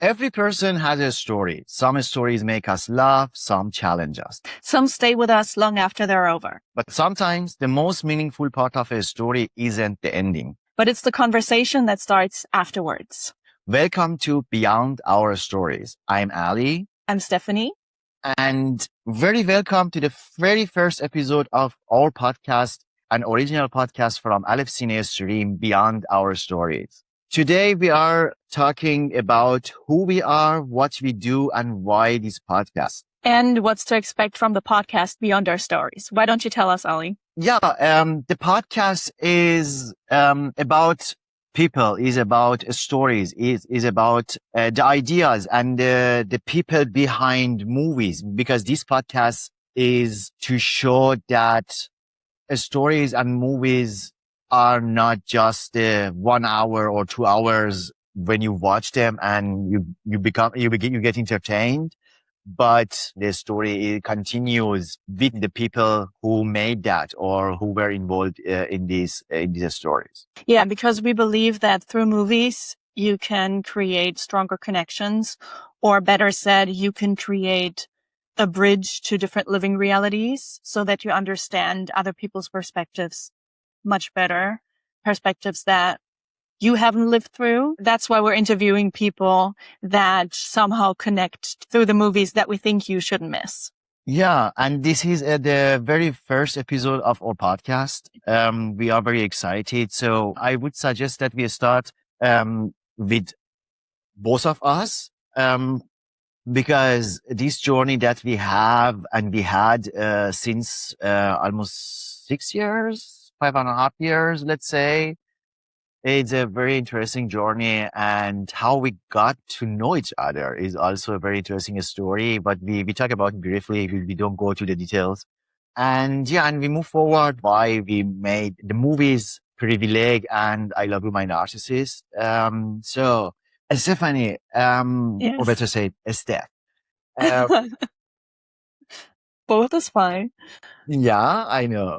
Every person has a story. Some stories make us laugh, some challenge us. Some stay with us long after they're over. But sometimes the most meaningful part of a story isn't the ending. But it's the conversation that starts afterwards. Welcome to Beyond Our Stories. I'm Ali. I'm Stefanie. And very welcome to the very first episode of our podcast, an original podcast from Aleph Cine Stream, Beyond Our Stories. Today, we are talking about who we are, what we do, and why this podcast. And what's to expect from the podcast Beyond Our Stories. Why don't you tell us, Ali? Yeah, the podcast is about people, is about stories, is about the ideas and the people behind movies, because this podcast is to show that stories and movies are not just 1 hour or 2 hours when you watch them and you get entertained, but the story continues with the people who made that or who were involved in these stories. Yeah, because we believe that through movies, you can create stronger connections, or better said, you can create a bridge to different living realities so that you understand other people's perspectives much better, perspectives that you haven't lived through. That's why we're interviewing people that somehow connect through the movies that we think you shouldn't miss. Yeah, and this is the very first episode of our podcast. We are very excited. So I would suggest that we start with both of us, because this journey that we have and we had since almost 6 years, 5.5 years, let's say. It's a very interesting journey, and how we got to know each other is also a very interesting story, but we talk about it briefly. We don't go to the details. And yeah, and we move forward why we made the movies Privileg and I Love You, My Narcissist. So Stephanie, Yes. or better say Steph. Both is fine. Yeah, I know.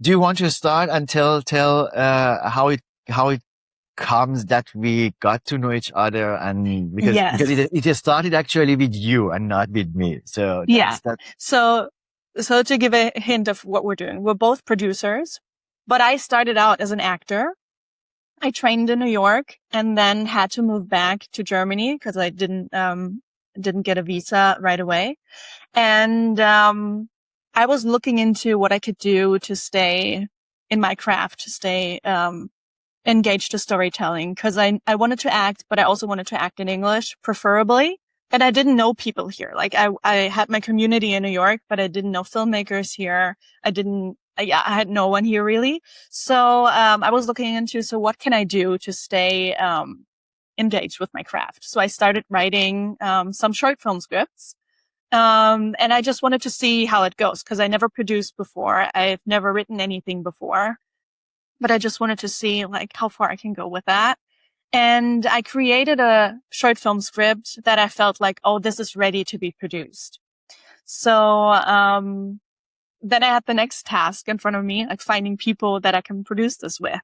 Do you want to start and tell how it comes that we got to know each other, and because it started actually with you and not with me. So So to give a hint of what we're doing, we're both producers, but I started out as an actor. I trained in New York and then had to move back to Germany because I didn't get a visa right away. And I was looking into what I could do to stay in my craft, to stay engaged to storytelling, because I wanted to act, but I also wanted to act in English, preferably. And I didn't know people here. Like I had my community in New York, but I didn't know filmmakers here. I had no one here really. So I was looking into, so what can I do to stay engaged with my craft? So I started writing some short film scripts. And I just wanted to see how it goes, because I never produced before. I've never written anything before, but I just wanted to see like how far I can go with that. And I created a short film script that I felt like, oh, this is ready to be produced. So, then I had the next task in front of me, like finding people that I can produce this with.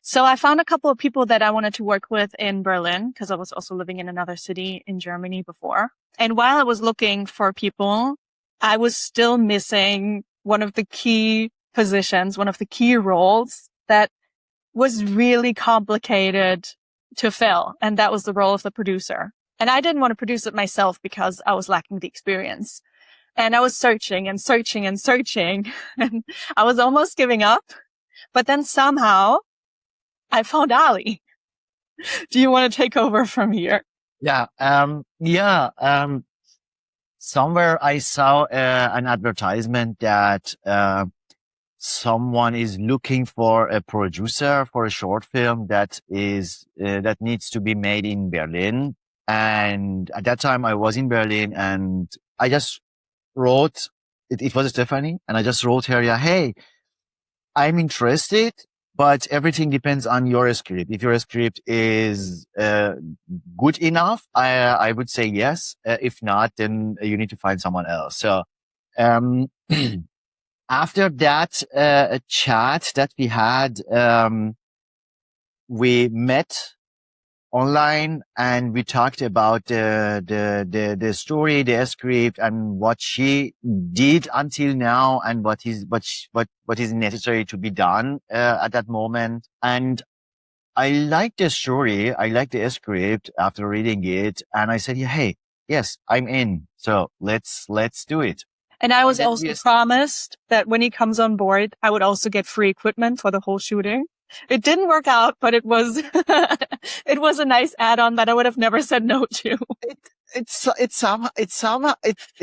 So I found a couple of people that I wanted to work with in Berlin, because I was also living in another city in Germany before. And while I was looking for people, I was still missing one of the key positions, one of the key roles that was really complicated to fill. And that was the role of the producer. And I didn't want to produce it myself because I was lacking the experience. And I was searching and searching and searching, and I was almost giving up. But then somehow I found Ali. Do you want to take over from here? Yeah. Somewhere I saw an advertisement that someone is looking for a producer for a short film that needs to be made in Berlin. And at that time I was in Berlin, and I just wrote, it was Stefanie, and I just wrote her, yeah, hey, I'm interested, but everything depends on your script. If your script is good enough, I would say yes. If not, then you need to find someone else. So after that chat that we had, we met online, and we talked about the story, the script, and what she did until now, and what is necessary to be done at that moment. And I liked the story. I liked the script after reading it, and I said, yeah, hey, yes, I'm in. So let's do it. And I was And then also promised that when he comes on board, I would also get free equipment for the whole shooting. It didn't work out, but it was it was a nice add-on that I would have never said no to. It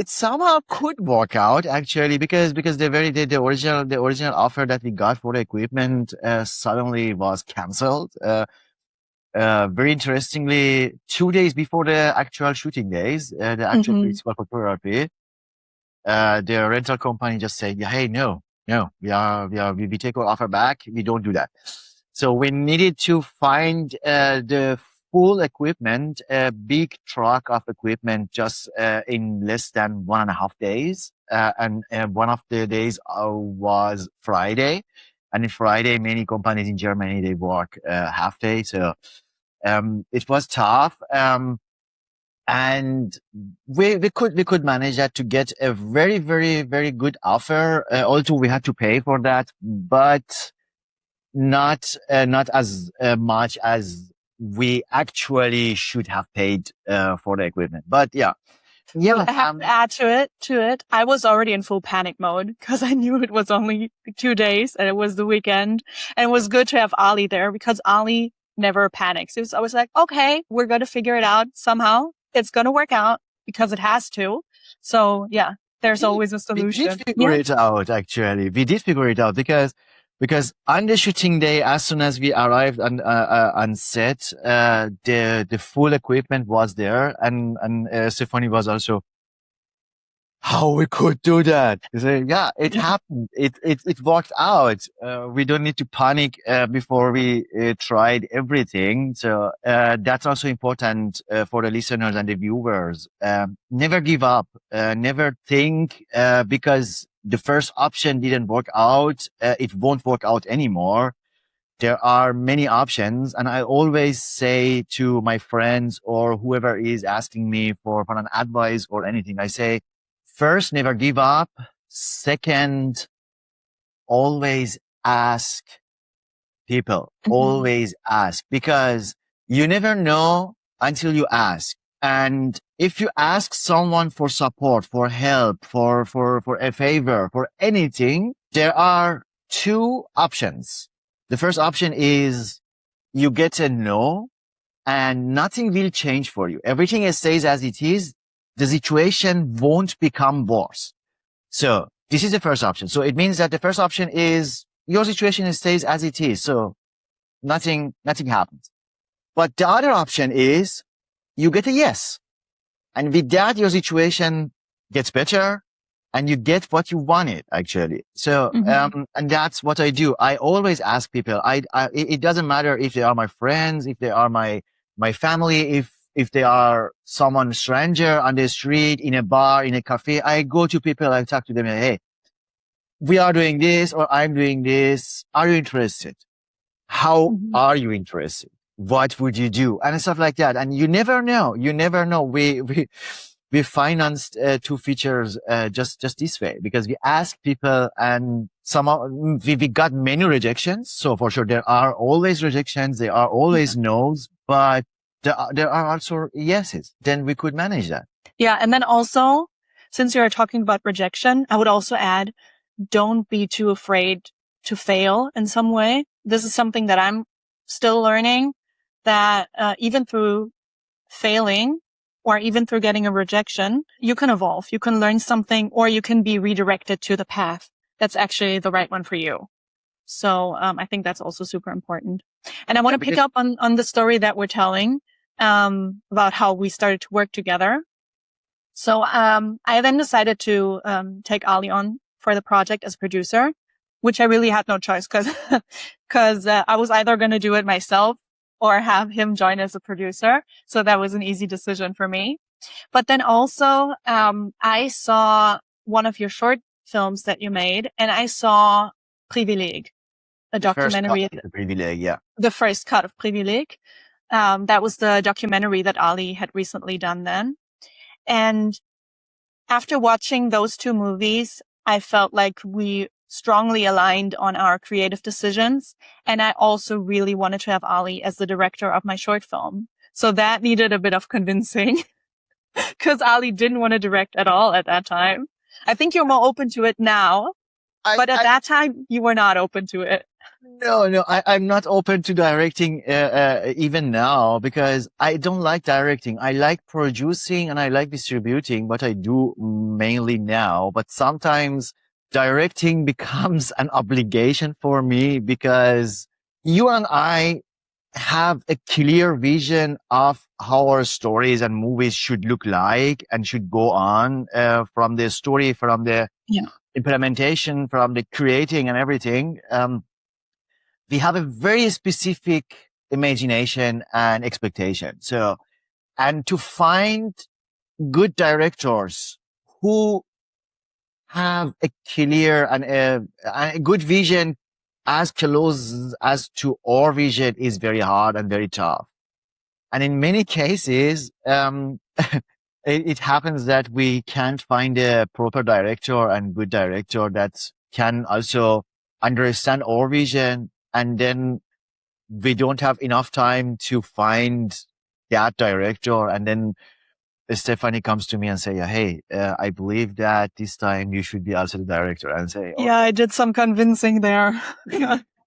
somehow could work out actually, because the original offer that we got for the equipment suddenly was cancelled. Very interestingly, 2 days before the actual shooting days, the actual principal photography, the rental company just said, yeah, hey, no, we take our offer back. We don't do that. So we needed to find, the full equipment, a big truck of equipment just, in less than 1.5 days. And one of the days was Friday. And in Friday, many companies in Germany, they work, half day. So, it was tough. And we could manage that to get a very, very, very good offer. Although we had to pay for that, but not as much as we actually should have paid for the equipment. But yeah. I have to add to it. I was already in full panic mode because I knew it was only 2 days and it was the weekend, and it was good to have Ali there because Ali never panics. It was always like, okay, we're going to figure it out somehow. It's going to work out because it has to. So yeah, there's always a solution. We did figure it out, actually. We did figure it out because on the shooting day, as soon as we arrived on set, the full equipment was there, and Stefanie was also, how we could do that. So, yeah, it happened. It worked out. We don't need to panic before we tried everything. So that's also important for the listeners and the viewers. Never give up. Never think because the first option didn't work out, it won't work out anymore. There are many options, and I always say to my friends or whoever is asking me for an advice or anything, I say, first, never give up. Second, always ask people. Always ask, because you never know until you ask. And if you ask someone for support, for help, for a favor, for anything, there are two options. The first option is you get a no and nothing will change for you. Everything stays as it is. The situation won't become worse. So this is the first option. So it means that the first option is your situation stays as it is. So nothing happens. But the other option is you get a yes. And with that, your situation gets better and you get what you wanted, actually. So, and that's what I do. I always ask people, it doesn't matter if they are my friends, if they are my family, if they are someone stranger on the street, in a bar, in a cafe, I go to people, I talk to them, hey, we are doing this or I'm doing this. Are you interested? How are you interested? What would you do? And stuff like that. And you never know. We financed 2 features just this way because we asked people, and we got many rejections. So for sure, there are always rejections. There are always no's, but there are also yeses. Then we could manage that. Yeah. And then also, since you're talking about rejection, I would also add, don't be too afraid to fail in some way. This is something that I'm still learning, that even through failing or even through getting a rejection, you can evolve, you can learn something, or you can be redirected to the path that's actually the right one for you. So I think that's also super important. And I want to pick up on the story that we're telling about how we started to work together. So I then decided to take Ali on for the project as producer, which I really had no choice because I was either going to do it myself or have him join as a producer. So that was an easy decision for me. But then also, I saw one of your short films that you made, and I saw Privileg, a documentary. Privileg, yeah. The first cut of Privileg. That was the documentary that Ali had recently done then. And after watching those two movies, I felt like we strongly aligned on our creative decisions. And I also really wanted to have Ali as the director of my short film. So that needed a bit of convincing because Ali didn't want to direct at all at that time. I think you're more open to it now, but at that time you were not open to it. No, I'm not open to directing even now because I don't like directing. I like producing and I like distributing, what I do mainly now. But sometimes directing becomes an obligation for me because you and I have a clear vision of how our stories and movies should look like and should go on from the story, from the implementation, from the creating and everything. We have a very specific imagination and expectation. So, and to find good directors who have a clear and a good vision as close as to our vision is very hard and very tough. And in many cases, it happens that we can't find a proper director and good director that can also understand our vision. And then we don't have enough time to find that director. And then Stefanie comes to me and say, hey, I believe that this time you should be also the director, and say, yeah, I did some convincing there.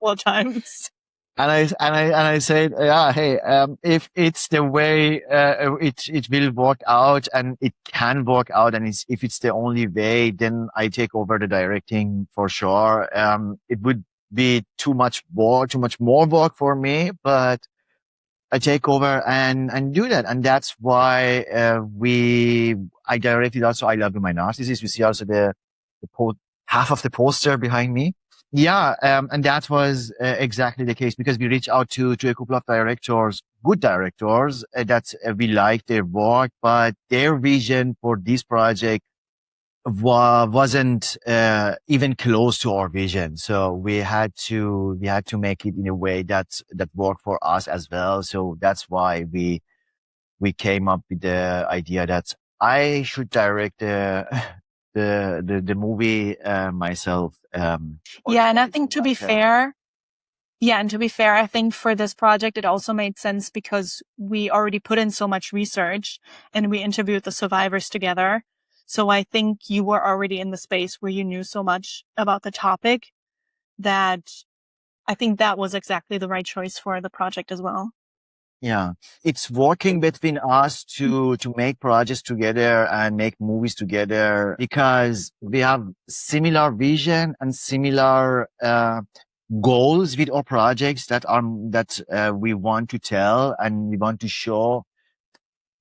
Well, times. And I said, yeah, hey, if it's the way, it will work out and it can work out. And if it's the only way, then I take over the directing for sure. It would be too much more work for me, but I take over and do that. And that's why, I directed also I Love You, My Narcissist. You see also half of the poster behind me. Yeah, and that was exactly the case because we reached out to a couple of directors, good directors, that we liked their work, but their vision for this project wasn't even close to our vision. So we had to make it in a way that worked for us as well. So that's why we came up with the idea that I should direct the movie myself. Yeah, and I think to be fair, I think for this project, it also made sense because we already put in so much research and we interviewed the survivors together. So I think you were already in the space where you knew so much about the topic that I think that was exactly the right choice for the project as well. Yeah, it's working between us to make projects together and make movies together because we have similar vision and similar goals with our projects that we want to tell and we want to show.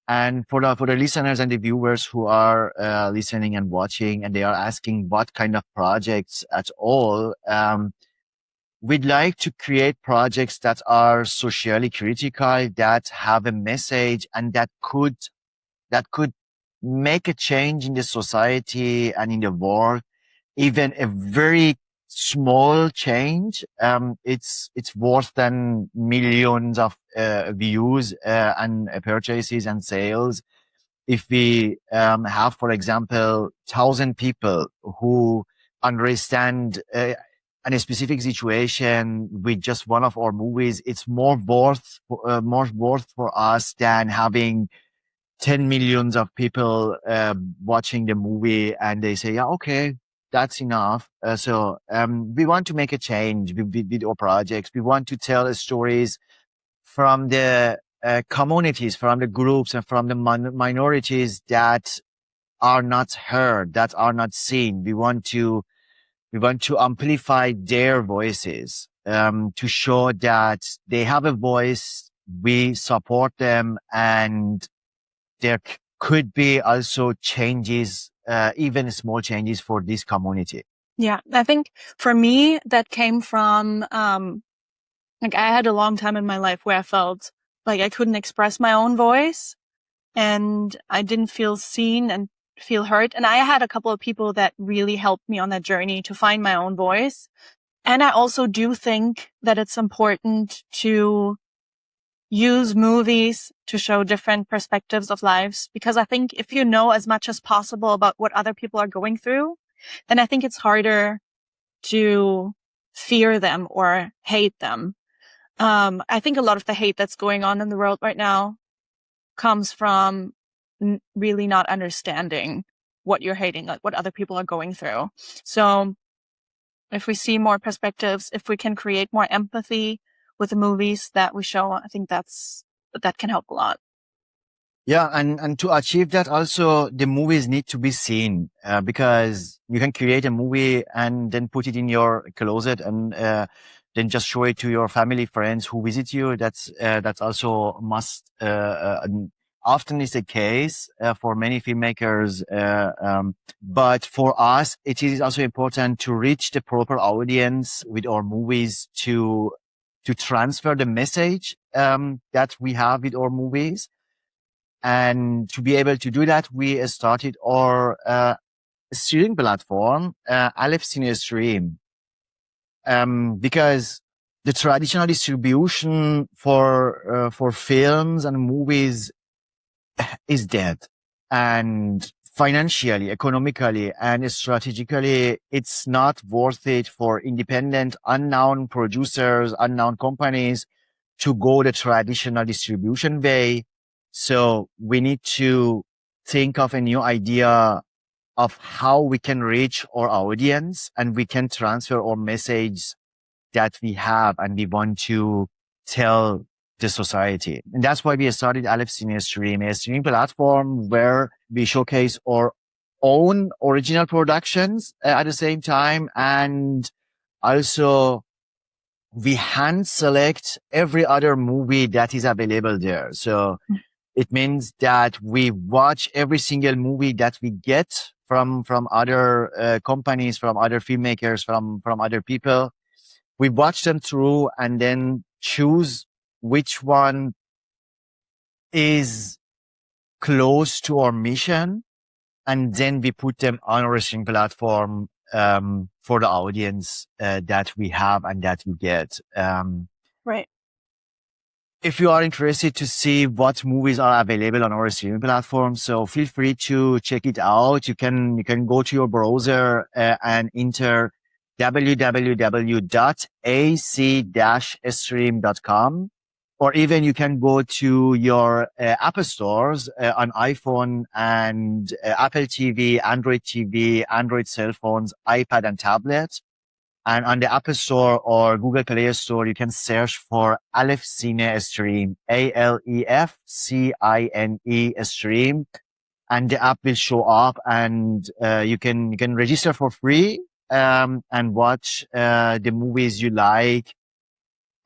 And for the listeners and the viewers who are listening and watching, and they are asking what kind of projects at all, we'd like to create projects that are socially critical, that have a message, and that could make a change in the society and in the world. Even a very small change, it's worth than millions of views and purchases and sales. If we have, for example, 1,000 people who understand in a specific situation with just one of our movies, it's more worth for us than having 10 millions of people watching the movie and they say, yeah, okay, that's enough. So we want to make a change with our projects. We want to tell stories from the communities, from the groups, and from the minorities that are not heard, that are not seen. We want to amplify their voices, to show that they have a voice. We support them, and there could be also changes, even small changes for this community. Yeah, I think for me, that came from, like I had a long time in my life where I felt like I couldn't express my own voice and I didn't feel seen and feel heard. And I had a couple of people that really helped me on that journey to find my own voice. And I also do think that it's important to use movies to show different perspectives of lives. Because I think if you know as much as possible about what other people are going through, then I think it's harder to fear them or hate them. I think a lot of the hate that's going on in the world right now comes from really not understanding what you're hating, like what other people are going through. So if we see more perspectives, if we can create more empathy with the movies that we show, I think that can help a lot. Yeah, and to achieve that, also the movies need to be seen, because you can create a movie and then put it in your closet and then just show it to your family, friends who visit you. That's also must often is the case for many filmmakers. But for us, it is also important to reach the proper audience with our movies to transfer the message that we have with our movies. And to be able to do that, we started our streaming platform, Aleph Cine Stream, because the traditional distribution for films and movies is dead, and financially, economically, and strategically, it's not worth it for independent, unknown producers, unknown companies to go the traditional distribution way. So we need to think of a new idea of how we can reach our audience and we can transfer our message that we have and we want to tell the society. And that's why we started Aleph Cine Stream, a streaming platform where we showcase our own original productions at the same time. And also we hand select every other movie that is available there. So it means that we watch every single movie that we get from other companies, from other filmmakers, from other people. We watch them through and then choose which one is close to our mission. And then we put them on our streaming platform for the audience that we have and that we get. Right. If you are interested to see what movies are available on our streaming platform, so feel free to check it out. You can go to your browser and enter www.ac-stream.com, or even you can go to your App stores on iPhone and Apple TV, Android TV, Android cell phones, iPad and tablet. And on the App Store or Google Play Store, you can search for Aleph Cine Stream, ALEFCINE Stream, and the app will show up, and you can register for free and watch the movies you like.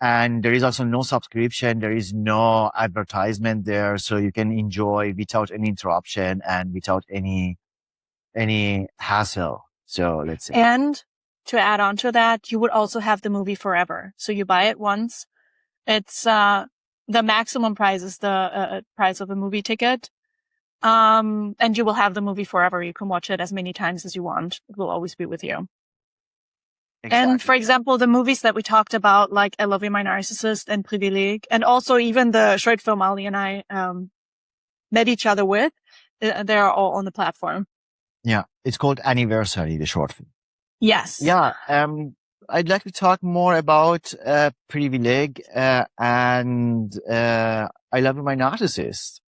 And there is also no subscription, there is no advertisement there, so you can enjoy without any interruption and without any hassle. So let's say. And to add on to that, you would also have the movie forever. So you buy it once. It's the maximum price is the price of a movie ticket. And you will have the movie forever. You can watch it as many times as you want. It will always be with you. Exactly. And for example, the movies that we talked about, like I Love You, My Narcissist and Privileg, and also even the short film Ali and I met each other with, they're all on the platform. Yeah, it's called Anniversary, the short film. Yes. Yeah. I'd like to talk more about Privileg and I Love My Narcissist.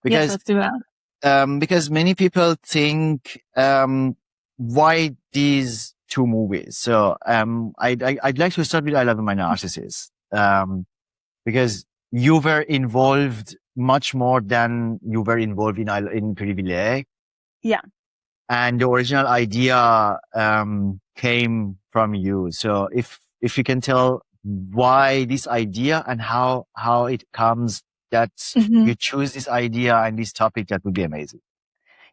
Because, yes, let's do that. Because many people think why these two movies. So I'd like to start with I Love My Narcissist because you were involved much more than you were involved in Privileg. Yeah. And the original idea came from you. So if you can tell why this idea and how it comes that you choose this idea and this topic, that would be amazing.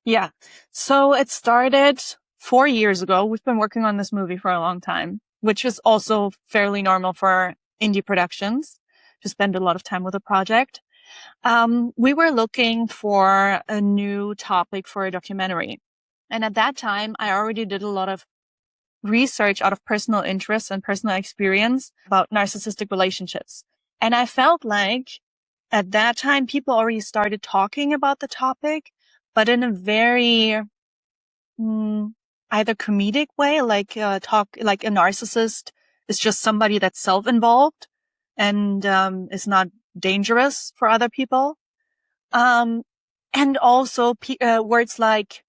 Yeah. So it started 4 years ago. We've been working on this movie for a long time, which is also fairly normal for indie productions to spend a lot of time with a project. We were looking for a new topic for a documentary. And at that time, I already did a lot of research out of personal interest and personal experience about narcissistic relationships. And I felt like at that time, people already started talking about the topic, but in a very either comedic way, like like a narcissist is just somebody that's self-involved and is not dangerous for other people. And also words like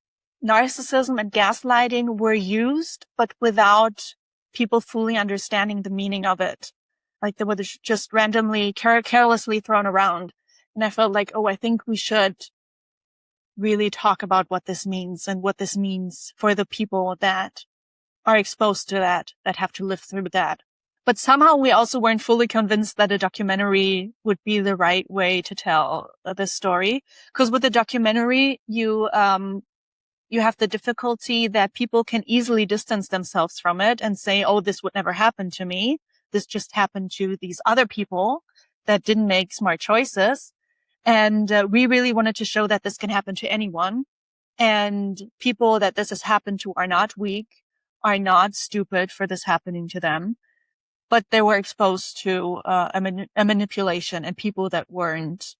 narcissism and gaslighting were used, but without people fully understanding the meaning of it. Like they were just randomly, carelessly thrown around. And I felt like, I think we should really talk about what this means and what this means for the people that are exposed to that have to live through that. But somehow we also weren't fully convinced that a documentary would be the right way to tell this story. Because with a documentary, you have the difficulty that people can easily distance themselves from it and say, this would never happen to me. This just happened to these other people that didn't make smart choices. And we really wanted to show that this can happen to anyone. And people that this has happened to are not weak, are not stupid for this happening to them, but they were exposed to a manipulation and people that weren't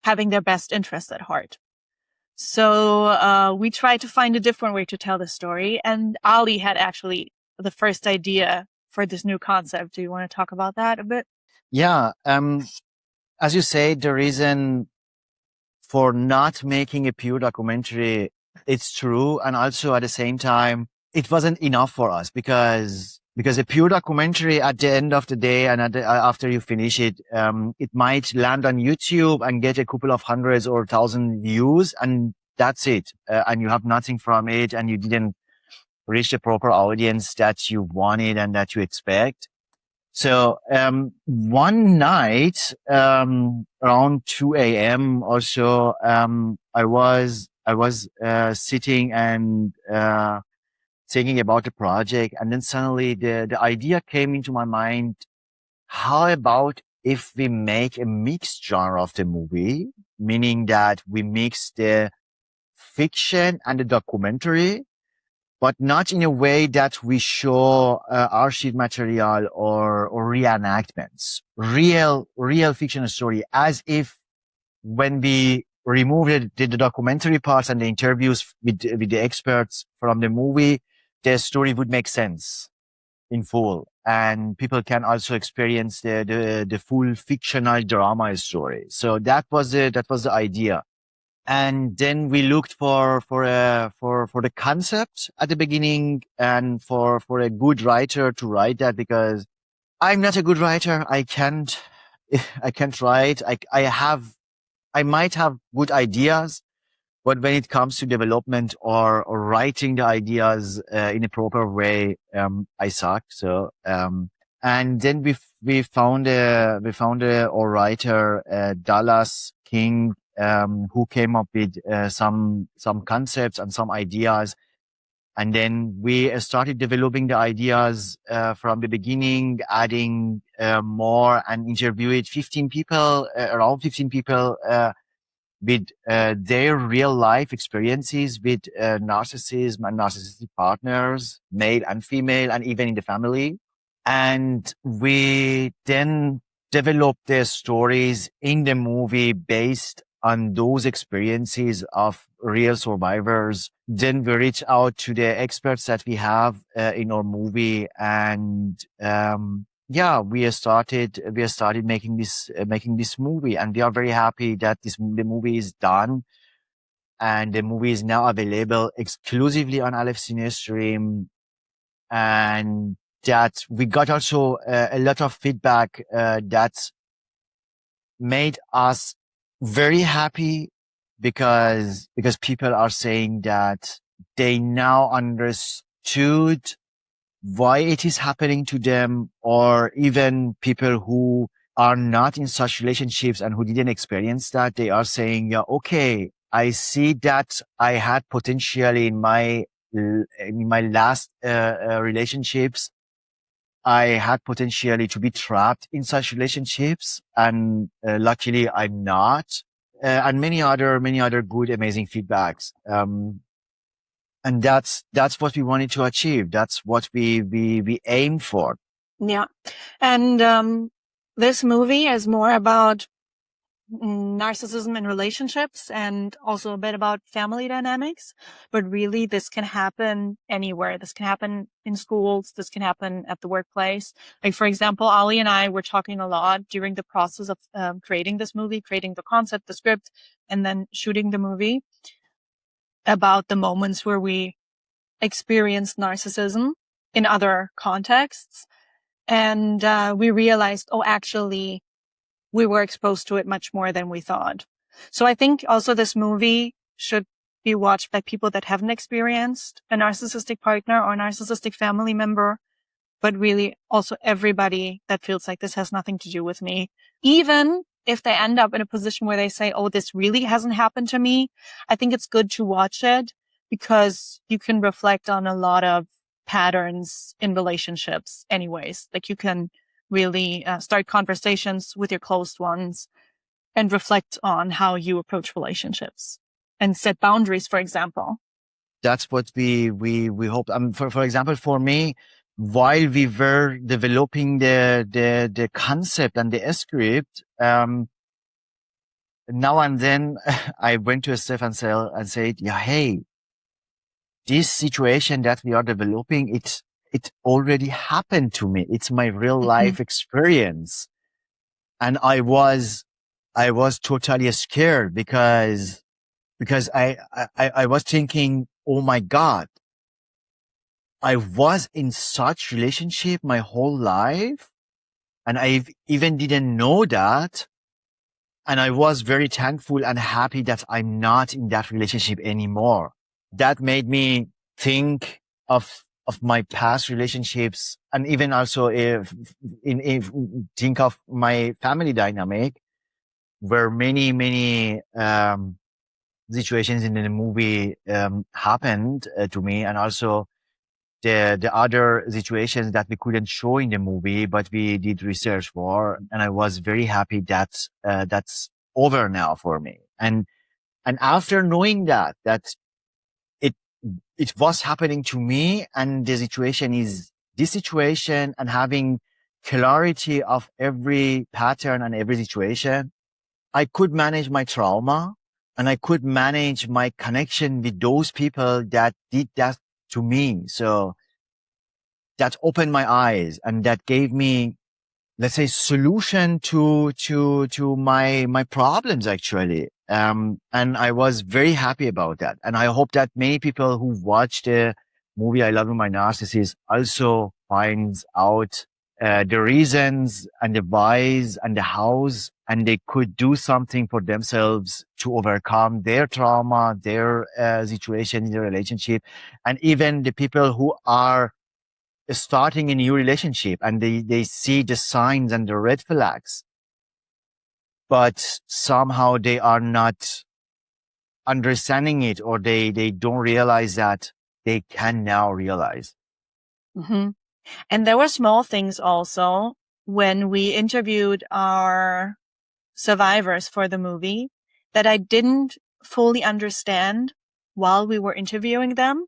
having their best interests at heart. So we tried to find a different way to tell the story. And Ali had actually the first idea for this new concept. Do you want to talk about that a bit? Yeah. As you say, the reason for not making a pure documentary, it's true. And also at the same time, it wasn't enough for us because a pure documentary at the end of the day and after you finish it, it might land on YouTube and get a couple of hundreds or 1,000 views, and that's it. And you have nothing from it, and you didn't reach the proper audience that you wanted and that you expect. So, one night, around 2 a.m. or so, I was sitting and, thinking about the project. And then suddenly the idea came into my mind. How about if we make a mixed genre of the movie, meaning that we mix the fiction and the documentary, but not in a way that we show archive material or reenactments, real fictional story, as if when we removed the documentary parts and the interviews with the experts from the movie, the story would make sense in full, and people can also experience the full fictional drama story. So that was the idea. And then we looked for the concept at the beginning and for a good writer to write that, because I'm not a good writer. I can't write. I might have good ideas, but when it comes to development or writing the ideas in a proper way, I suck. So and then we found a writer, Dallas King, who came up with some concepts and some ideas. And then we started developing the ideas from the beginning, adding more, and interviewed 15 people, around 15 people, with their real life experiences with narcissism and narcissistic partners, male and female, and even in the family. And we then developed their stories in the movie based on those experiences of real survivors. Then we reach out to the experts that we have in our movie, and we started making this movie, and we are very happy that the movie is done, and the movie is now available exclusively on Aleph Cinestream, and that we got also a lot of feedback that made us very happy, because people are saying that they now understood why it is happening to them, or even people who are not in such relationships and who didn't experience that, they are saying, yeah, okay, I see that I had potentially in my last relationships, I had potentially to be trapped in such relationships, and luckily I'm not. And many other good, amazing feedbacks. And that's what we wanted to achieve. That's what we aim for. Yeah. And this movie is more about narcissism in relationships and also a bit about family dynamics. But really, this can happen anywhere. This can happen in schools. This can happen at the workplace. Like, for example, Ali and I were talking a lot during the process of creating this movie, creating the concept, the script, and then shooting the movie about the moments where we experienced narcissism in other contexts. And we realized, oh, actually, we were exposed to it much more than we thought. So I think also this movie should be watched by people that haven't experienced a narcissistic partner or a narcissistic family member, but really also everybody that feels like this has nothing to do with me. Even if they end up in a position where they say, oh, this really hasn't happened to me, I think it's good to watch it because you can reflect on a lot of patterns in relationships anyways. Like you can really start conversations with your close ones and reflect on how you approach relationships and set boundaries, for example. That's what we hope. For example, for me, while we were developing the concept and the script, now and then I went to Steph and said, yeah, hey, this situation that we are developing, it already happened to me. It's my real life experience. And I was totally scared because I was thinking, oh my God, I was in such relationship my whole life and I even didn't know that. And I was very thankful and happy that I'm not in that relationship anymore. That made me think of my past relationships and even also if think of my family dynamic where many situations in the movie happened to me, and also the other situations that we couldn't show in the movie, but we did research for, and I was very happy that that's over now for me. And after knowing that it was happening to me, and the situation is this situation, and having clarity of every pattern and every situation, I could manage my trauma and I could manage my connection with those people that did that to me. So that opened my eyes and that gave me, let's say, solution to my problems actually. And I was very happy about that. And I hope that many people who watch the movie I Love You, My Narcissist also finds out the reasons and the whys and the hows, and they could do something for themselves to overcome their trauma, their situation in their relationship, and even the people who are starting a new relationship and they see the signs and the red flags, but somehow they are not understanding it, or they don't realize that they can now realize. Mm-hmm. And there were small things also when we interviewed our survivors for the movie that I didn't fully understand while we were interviewing them.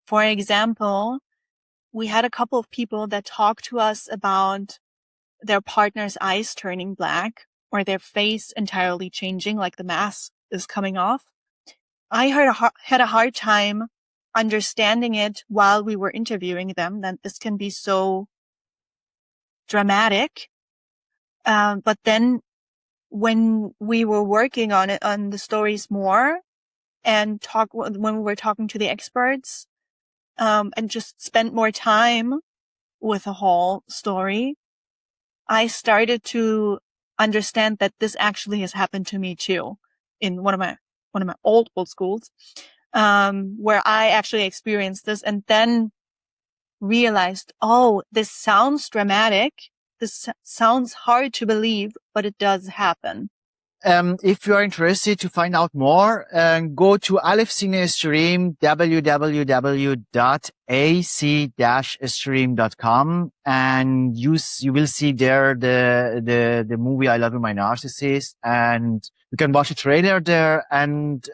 For example, we had a couple of people that talked to us about their partner's eyes turning black or their face entirely changing, like the mask is coming off. I had a hard time understanding it while we were interviewing them, that this can be so dramatic. But then when we were working on it, on the stories more, and when we were talking to the experts, and just spent more time with the whole story, I started to understand that this actually has happened to me too in one of my old schools, where I actually experienced this and then realized, oh, this sounds dramatic. This sounds hard to believe, but it does happen. If you are interested to find out more, go to Aleph Cine Stream, www.ac-stream.com, and you will see there the movie I Love You, My Narcissist, and you can watch a trailer there. And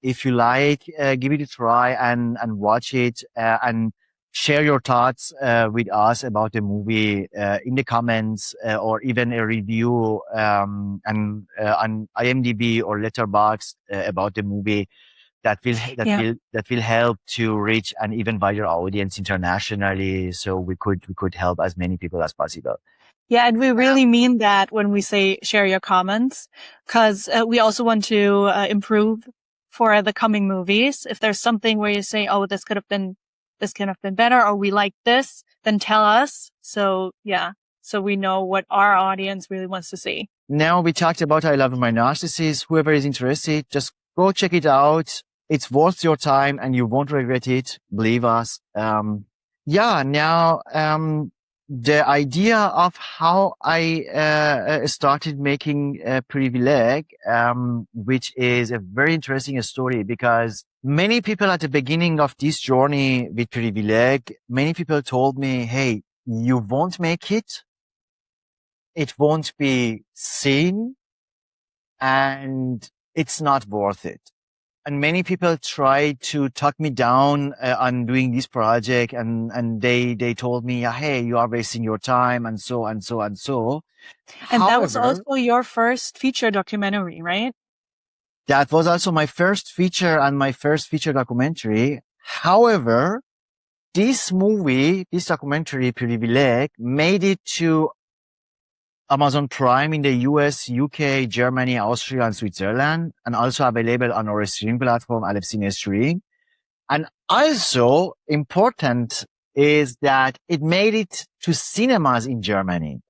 if you like, give it a try and watch it, and share your thoughts with us about the movie in the comments or even a review on IMDb or Letterboxd about the movie. That will help to reach an even wider audience internationally, so we could help as many people as possible. Yeah, and we really mean that when we say share your comments, because we also want to improve for the coming movies. If there's something where you say, "Oh, this could have been better," or "We like this," then tell us. So yeah, so we know what our audience really wants to see. Now we talked about I Love My Narcissist. Whoever is interested, just go check it out. It's worth your time and you won't regret it. Believe us. The idea of how I started making Privileg, which is a very interesting story, because many people at the beginning of this journey with Privileg, many people told me, hey, you won't make it. It won't be seen and it's not worth it. And many people tried to talk me down on doing this project, and they told me, "Hey, you are wasting your time," and so and so and so. And that was also your first feature documentary, right? That was also my first feature and my first feature documentary. However, this documentary, Privileg, made it to Amazon Prime in the US, UK, Germany, Austria, and Switzerland, and also available on our streaming platform, Aleph Cine Stream. And also important is that it made it to cinemas in Germany.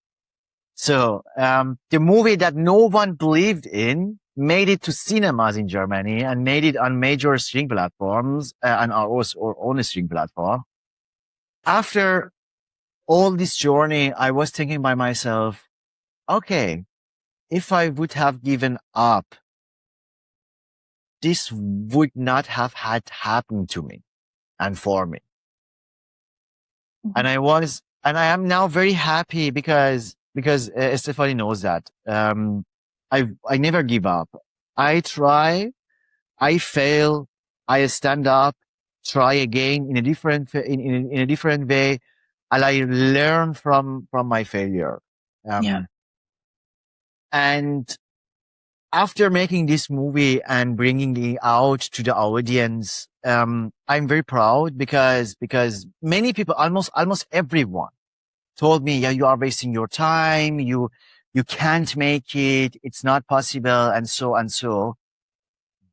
So, the movie that no one believed in made it to cinemas in Germany and made it on major streaming platforms and our own streaming platform. After all this journey, I was thinking by myself, okay, if I would have given up, this would not have had happened to me and for me. Mm-hmm. And I am now very happy because Stefanie knows that. I never give up. I try, I fail, I stand up, try again in a different way, and I learn from my failure. And after making this movie and bringing it out to the audience, I'm very proud because many people, almost everyone told me, yeah, you are wasting your time. You can't make it. It's not possible. And so and so.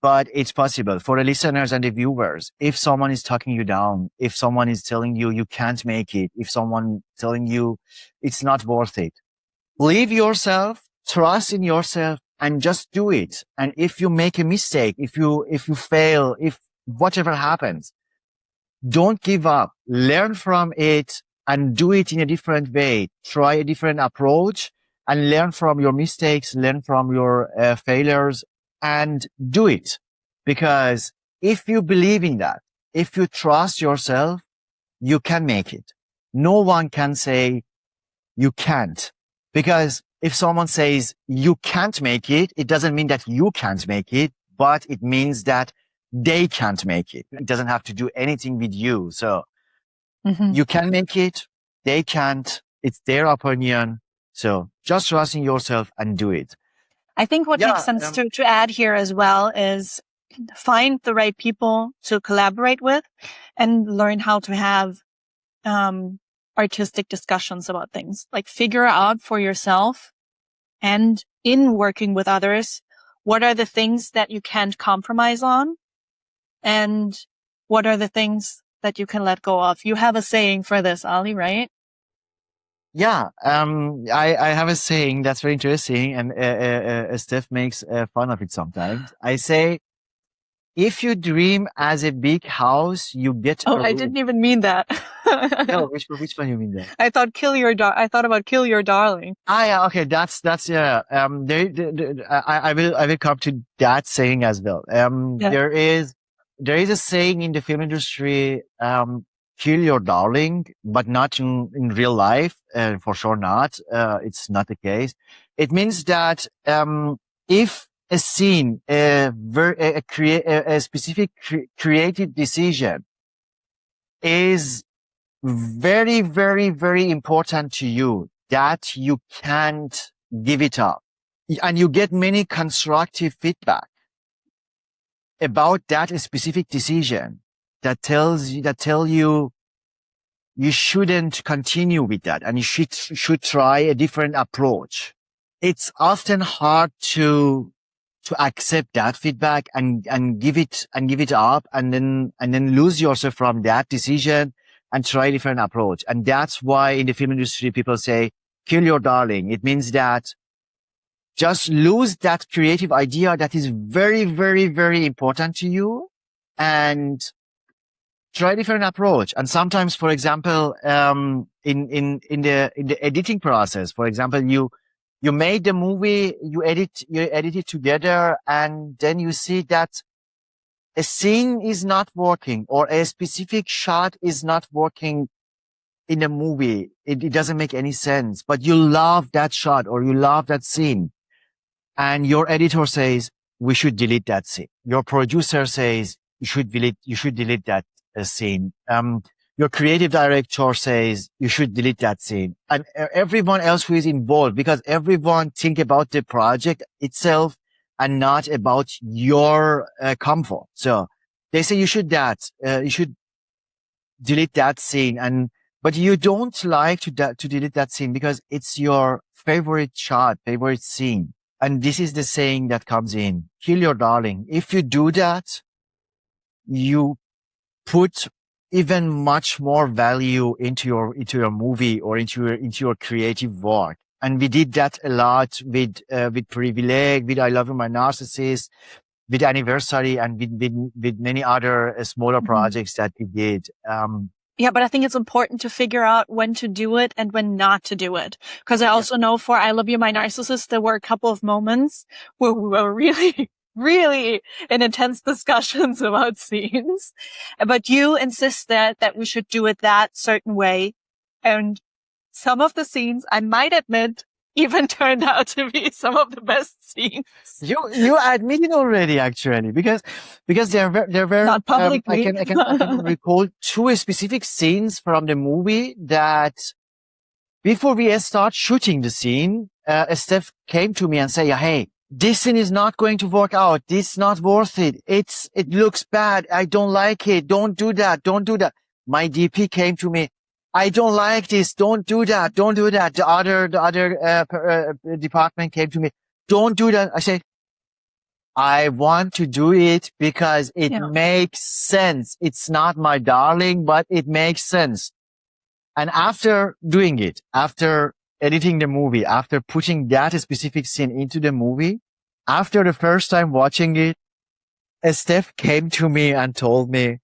But it's possible for the listeners and the viewers. If someone is talking you down, if someone is telling you you can't make it, if someone telling you it's not worth it, believe yourself, trust in yourself, and just do it. And if you make a mistake, if you fail, if whatever happens, don't give up. Learn from it and do it in a different way. Try a different approach and learn from your mistakes, learn from your failures, and do it. Because if you believe in that, if you trust yourself, you can make it. No one can say you can't. Because if someone says you can't make it, it doesn't mean that you can't make it, but it means that they can't make it. It doesn't have to do anything with you. So you can make it. They can't. It's their opinion. So just trust in yourself and do it. I think what makes sense to add here as well is find the right people to collaborate with and learn how to have artistic discussions about things. Like figure out for yourself and in working with others, what are the things that you can't compromise on and what are the things that you can let go of. You have a saying for this, Ali, right? Yeah, I have a saying that's very interesting, and Steph makes fun of it sometimes. I say, if you dream as a big house, you get. Oh, I didn't even mean that. No, which one you mean that? I thought I thought about kill your darling. Ah, yeah, okay, that's yeah. I will come to that saying as well. There is a saying in the film industry, kill your darling, but not in real life. For sure not. It's not the case. It means that, if a scene, a specific creative decision is very, very, very important to you that you can't give it up. And you get many constructive feedback about that specific decision that tell you you shouldn't continue with that and you should try a different approach. It's often hard to accept that feedback and give it up and then lose yourself from that decision and try a different approach. And that's why in the film industry, people say, kill your darling. It means that just lose that creative idea that is very, very, very important to you and try a different approach. And sometimes, for example, in the editing process, for example, you made the movie, you edit it together, and then you see that a scene is not working or a specific shot is not working in a movie. It doesn't make any sense, but you love that shot or you love that scene. And your editor says, we should delete that scene. Your producer says, you should delete that scene. Your creative director says you should delete that scene, and everyone else who is involved, because everyone think about the project itself and not about your comfort. So they say you should delete that scene, but you don't like to delete that scene because it's your favorite shot, favorite scene. And this is the saying that comes in: kill your darling. If you do that, you put even much more value into your movie or into your creative work. And we did that a lot with Privilege, with I Love You, My Narcissist, with Anniversary, and with many other smaller projects that we did. Yeah, but I think it's important to figure out when to do it and when not to do it. Because I also know for I Love You, My Narcissist, there were a couple of moments where we were really, really in intense discussions about scenes. But you insist that we should do it that certain way. And some of the scenes, I might admit, even turned out to be some of the best scenes. You admit it already, actually, because they're very not publicly. I can recall two specific scenes from the movie that before we start shooting the scene, Steph came to me and said, "Hey, this scene is not going to work out. This is not worth it. It looks bad. I don't like it. Don't do that. Don't do that." My DP came to me, "I don't like this. Don't do that. Don't do that." The other department came to me, "Don't do that." I said, I want to do it because it makes sense. It's not my darling, but it makes sense. And after doing it, after editing the movie, after putting that specific scene into the movie, after the first time watching it, Steph came to me and told me,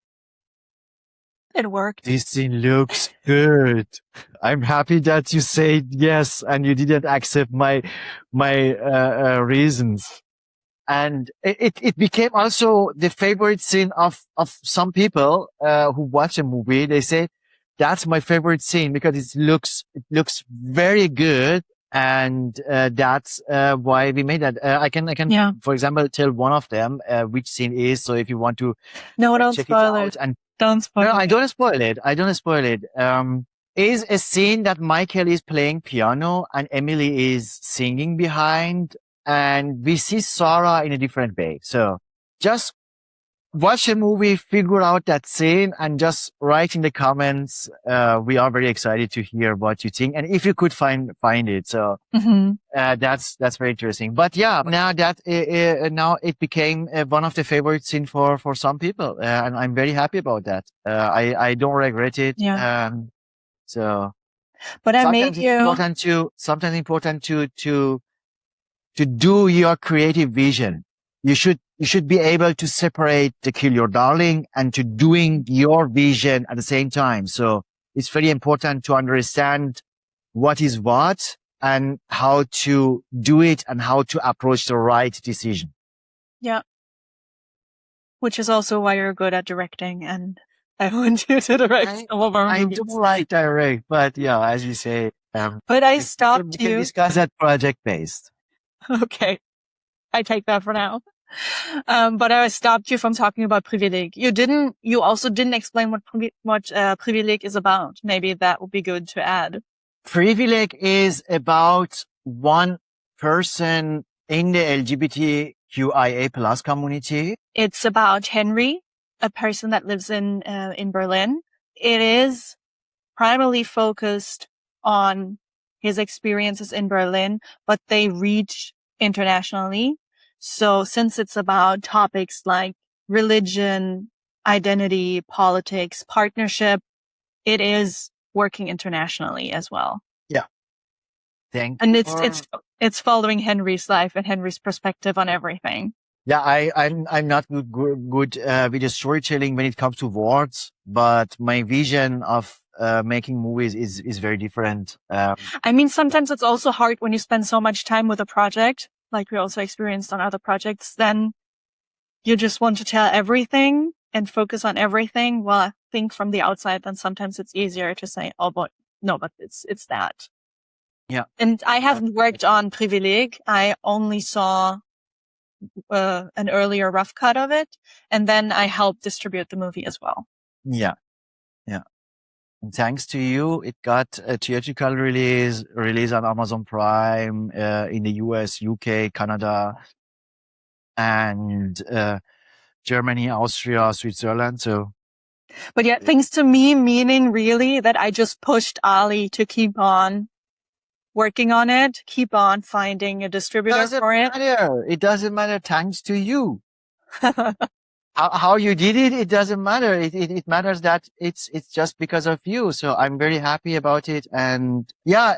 it worked. "This scene looks good. I'm happy that you said yes and you didn't accept my reasons." And it became also the favorite scene of some people who watch a movie. They say, "That's my favorite scene because it looks very good." And that's why we made that. I can for example tell one of them which scene is. So if you want to don't check spoil it out, it. and Don't spoil it. I don't spoil it. I don't spoil it. Is a scene that Michael is playing piano and Emily is singing behind, and we see Sarah in a different way. So just watch a movie, figure out that scene, and just write in the comments. We are very excited to hear what you think, and if you could find it. So that's very interesting. But yeah, now that now it became one of the favorite scenes for some people, and I'm very happy about that. I don't regret it. Yeah. So, but I made you sometimes important to do your creative vision. You should be able to separate the kill your darling and to doing your vision at the same time. So it's very important to understand what is what and how to do it and how to approach the right decision. Yeah. Which is also why you're good at directing, and I want you to direct some of our movies. I don't like direct, but yeah, as you say. But I stopped you. We can discuss that project based. Okay. I take that for now. But I stopped you from talking about Privileg. You also didn't explain what Privileg is about. Maybe that would be good to add. Privilege is about one person in the LGBTQIA plus community. It's about Henry, a person that lives in Berlin. It is primarily focused on his experiences in Berlin, but they reach internationally. So since it's about topics like religion, identity, politics, partnership, it is working internationally as well. Yeah. Thank And you. it's following Henry's life and Henry's perspective on everything. Yeah, I'm not good with the storytelling when it comes to words, but my vision of making movies is very different. I mean, sometimes it's also hard when you spend so much time with a project, like we also experienced on other projects, then you just want to tell everything and focus on everything. Well, I think from the outside, then sometimes it's easier to say, oh, but no, but it's that. Yeah. And I haven't worked on Privileg. I only saw an earlier rough cut of it. And then I helped distribute the movie as well. Yeah. Yeah. And thanks to you, it got a theatrical release on Amazon Prime, in the US, UK, Canada, and, Germany, Austria, Switzerland. So. But yeah, thanks to me, meaning really that I just pushed Ali to keep on working on it, keep on finding a distributor for it. It doesn't matter. Thanks to you. How you did it, it doesn't matter. It matters that it's just because of you. So I'm very happy about it. And yeah,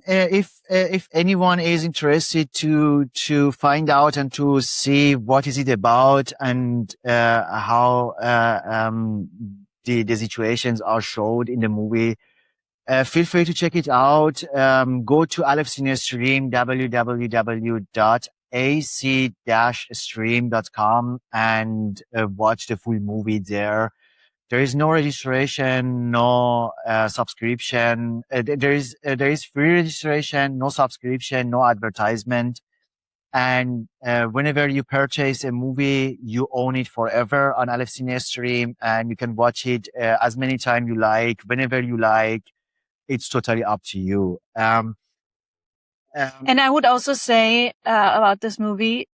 if anyone is interested to find out and to see what is it about and, how, the situations are showed in the movie, feel free to check it out. Go to Aleph Cinestream, www.ac-stream.com, and watch the full movie there. There is no registration, no subscription. There is free registration, no subscription, no advertisement. And whenever you purchase a movie, you own it forever on Aleph Cinestream, and you can watch it as many times you like, whenever you like. It's totally up to you. And I would also say about this movie,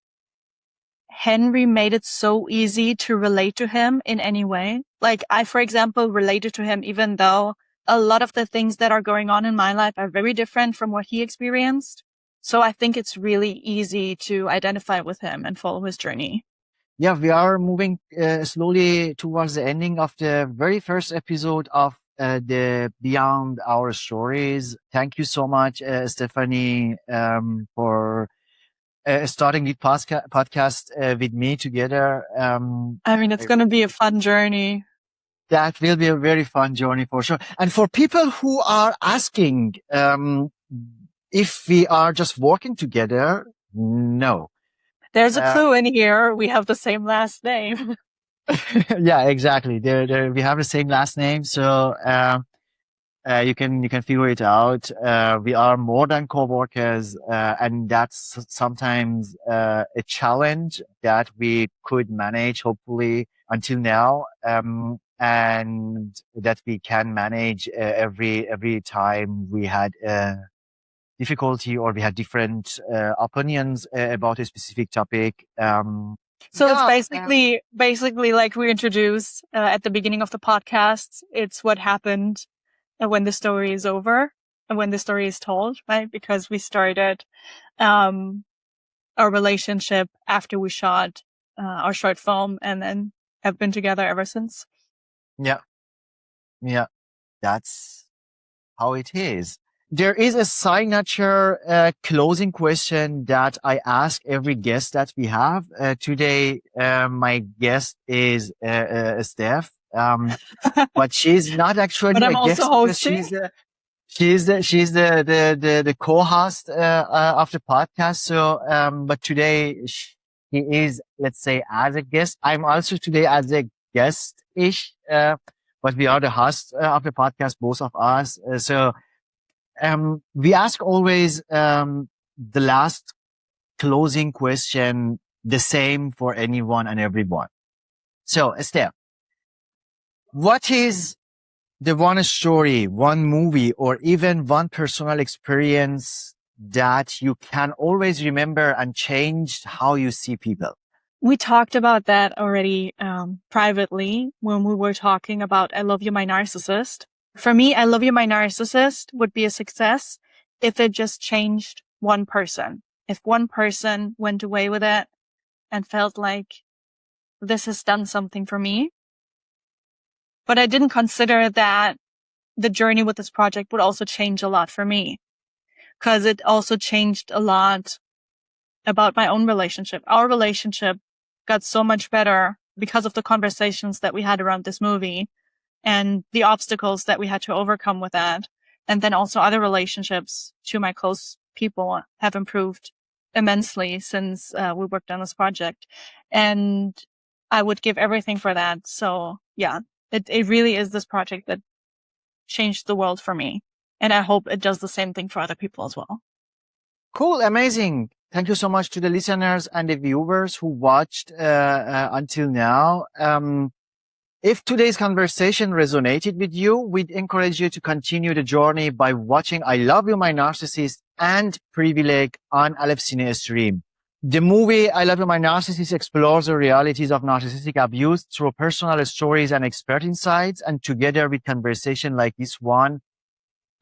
Henry made it so easy to relate to him in any way. Like I, for example, related to him, even though a lot of the things that are going on in my life are very different from what he experienced. So I think it's really easy to identify with him and follow his journey. Yeah, we are moving slowly towards the ending of the very first episode of the Beyond Our Stories. Thank you so much, Stefanie, for starting the podcast with me together. I mean, it's going to be a fun journey. That will be a very fun journey for sure. And for people who are asking if we are just working together, no. There's a clue in here. We have the same last name. Yeah, exactly. We have the same last name. So, you can figure it out. We are more than co-workers, and that's sometimes, a challenge that we could manage, hopefully, until now. And that we can manage, every time we had, difficulty or we had different, opinions about a specific topic. So it's basically like we introduced at the beginning of the podcast. It's what happened when the story is over and when the story is told, right? Because we started our relationship after we shot our short film and then have been together ever since. Yeah. Yeah. That's how it is. There is a signature closing question that I ask every guest that we have. Today, my guest is Steph, but she's not actually but I'm a guest. Also hosting. She's the co-host of the podcast. So, but today she is, let's say, as a guest. I'm also today as a guest-ish, but we are the host of the podcast, both of us. So. We ask always, the last closing question the same for anyone and everyone. So, Esther, what is the one story, one movie, or even one personal experience that you can always remember and change how you see people? We talked about that already privately when we were talking about I Love You, My Narcissist. For me, I Love You, My Narcissist would be a success if it just changed one person. If one person went away with it and felt like this has done something for me. But I didn't consider that the journey with this project would also change a lot for me, because it also changed a lot about my own relationship. Our relationship got so much better because of the conversations that we had around this movie and the obstacles that we had to overcome with that. And then also other relationships to my close people have improved immensely since we worked on this project. And I would give everything for that. So yeah, it really is this project that changed the world for me. And I hope it does the same thing for other people as well. Cool. Amazing. Thank you so much to the listeners and the viewers who watched until now. If today's conversation resonated with you, we'd encourage you to continue the journey by watching I Love You, My Narcissist and Privilege on Aleph Cine Stream. The movie I Love You, My Narcissist explores the realities of narcissistic abuse through personal stories and expert insights. And together with conversation like this one,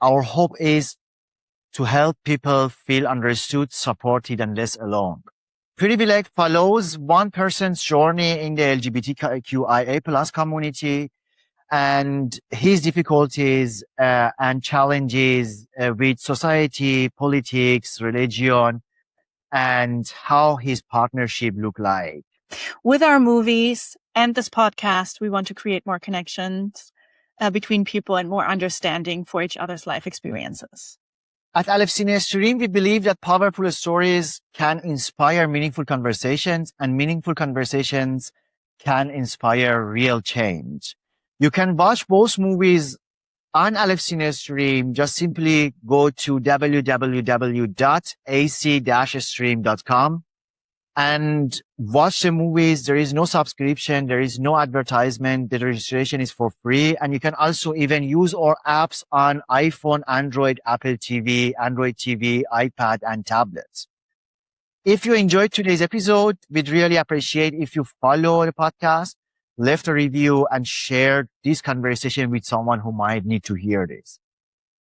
our hope is to help people feel understood, supported, and less alone. Privilege follows one person's journey in the LGBTQIA plus community and his difficulties and challenges with society, politics, religion, and how his partnership look like. With our movies and this podcast, we want to create more connections between people and more understanding for each other's life experiences. At Aleph Cine Stream, we believe that powerful stories can inspire meaningful conversations, and meaningful conversations can inspire real change. You can watch both movies on Aleph Cine Stream. Just simply go to www.ac-stream.com and watch the movies. There is no subscription. There is no advertisement. The registration is for free. And you can also even use our apps on iPhone, Android, Apple TV, Android TV, iPad, and tablets. If you enjoyed today's episode, we'd really appreciate if you follow the podcast, left a review, and share this conversation with someone who might need to hear this.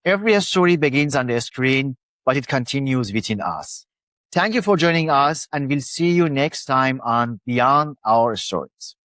Every story begins on the screen, but it continues within us. Thank you for joining us, and we'll see you next time on Beyond Our Stories.